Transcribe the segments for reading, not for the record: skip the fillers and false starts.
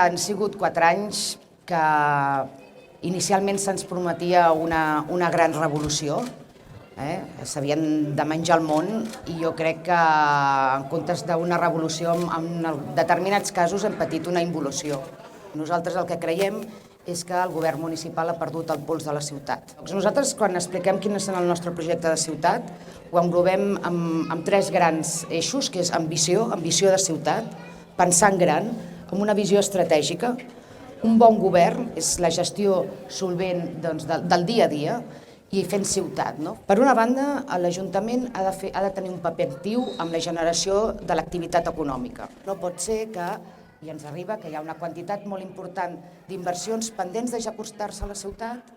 Han sigut 4 anys que inicialment se'ns prometia una gran revolució. S'havien de menjar el món i jo crec que en comptes d'una revolució en determinats casos hem patit una involució. Nosaltres el que creiem és que el govern municipal ha perdut el pols de la ciutat. Nosaltres quan expliquem quin és el nostre projecte de ciutat ho englobem amb 3 grans eixos, que és ambició de ciutat, pensant gran, amb una visió estratègica. Un bon govern és la gestió solvent del dia a dia i fent ciutat. Per una banda, l'Ajuntament ha de tenir un paper actiu amb la generació de l'activitat econòmica. No pot ser que, i ens arriba, que hi ha una quantitat molt important d'inversions pendents d'executar-se a la ciutat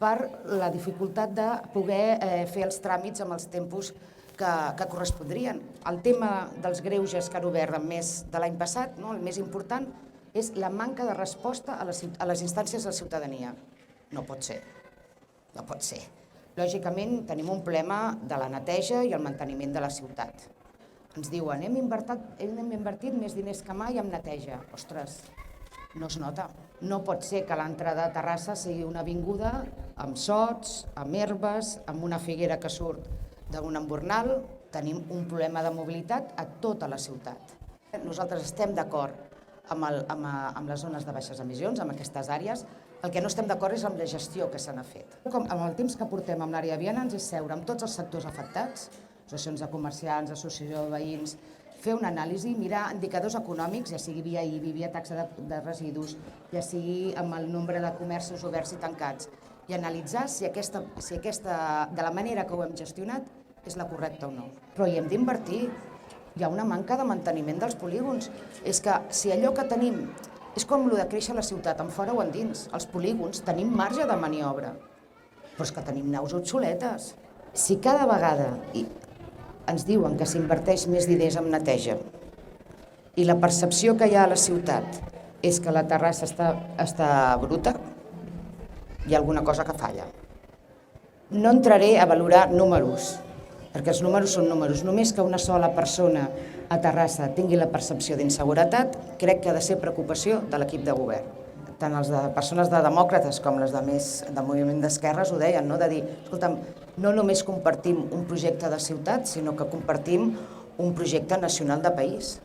per la dificultat de poder fer els tràmits amb els tempos que correspondrien. El tema dels greuges que han obert més de l'any passat, el més important, és la manca de resposta a les instàncies de la ciutadania. No pot ser. No pot ser. Lògicament, tenim un problema de la neteja i el manteniment de la ciutat. Ens diuen, hem invertit més diners que mai en neteja. Ostres, no es nota. No pot ser que l'entrada de Terrassa sigui una avinguda amb sots, amb herbes, amb una figuera que surt d'un embornal. Tenim un problema de mobilitat a tota la ciutat. Nosaltres estem d'acord amb les zones de baixes emissions, amb aquestes àrees. El que no estem d'acord és amb la gestió que se n'ha fet. Amb el temps que portem amb l'àrea de vianants és seure amb tots els sectors afectats, associacions de comerciants, associació de veïns, fer una anàlisi, mirar indicadors econòmics, ja sigui via IBI, via taxa de residus, ja sigui amb el nombre de comerços oberts i tancats, i analitzar si aquesta, de la manera que ho hem gestionat, és la correcta o no. Però hi hem d'invertir. Hi ha una manca de manteniment dels polígons. És que si allò que tenim és com el de créixer la ciutat, en fora o en dins, els polígons tenim marge de maniobra, però és que tenim naus obsoletes. Si cada vegada ens diuen que s'inverteix més diners en neteja i la percepció que hi ha a la ciutat és que la terrassa està bruta, hi ha alguna cosa que falla. No entraré a valorar números, perquè els números són números. Només que una sola persona a Terrassa tingui la percepció d'inseguretat, crec que ha de ser preocupació de l'equip de govern. Tant les persones de demòcrates com les de moviment d'esquerres ho deien, de dir, escolta'm, no només compartim un projecte de ciutat, sinó que compartim un projecte nacional de país.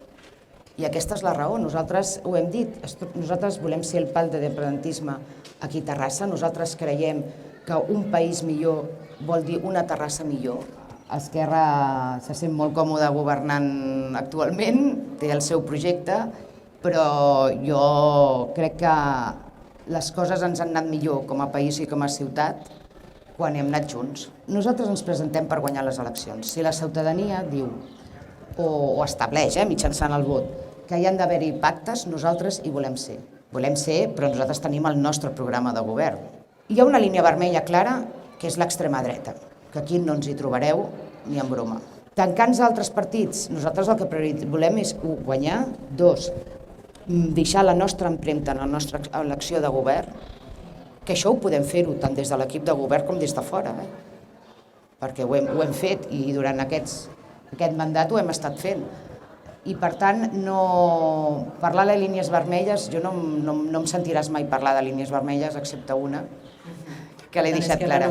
I aquesta és la raó, nosaltres ho hem dit, nosaltres volem ser el pal de l'independentisme aquí a Terrassa, nosaltres creiem que un país millor vol dir una Terrassa millor. Esquerra se sent molt còmode governant actualment, té el seu projecte, però jo crec que les coses ens han anat millor com a país i com a ciutat quan hem anat junts. Nosaltres ens presentem per guanyar les eleccions. Si la ciutadania diu, o estableix mitjançant el vot, que hi han d'haver-hi pactes, nosaltres hi volem ser. Volem ser, però nosaltres tenim el nostre programa de govern. Hi ha una línia vermella clara, que és l'extrema dreta, que aquí no ens hi trobareu ni en broma. Tancant altres partits, nosaltres el que volem és guanyar, 2, deixar la nostra empremta en la nostra elecció de govern, que això ho podem fer-ho tant des de l'equip de govern com des de fora, perquè ho hem fet i durant aquest mandat ho hem estat fent. I per tant, parlar de línies vermelles, jo no em sentiràs mai parlar de línies vermelles excepte una, que l'he deixat clara.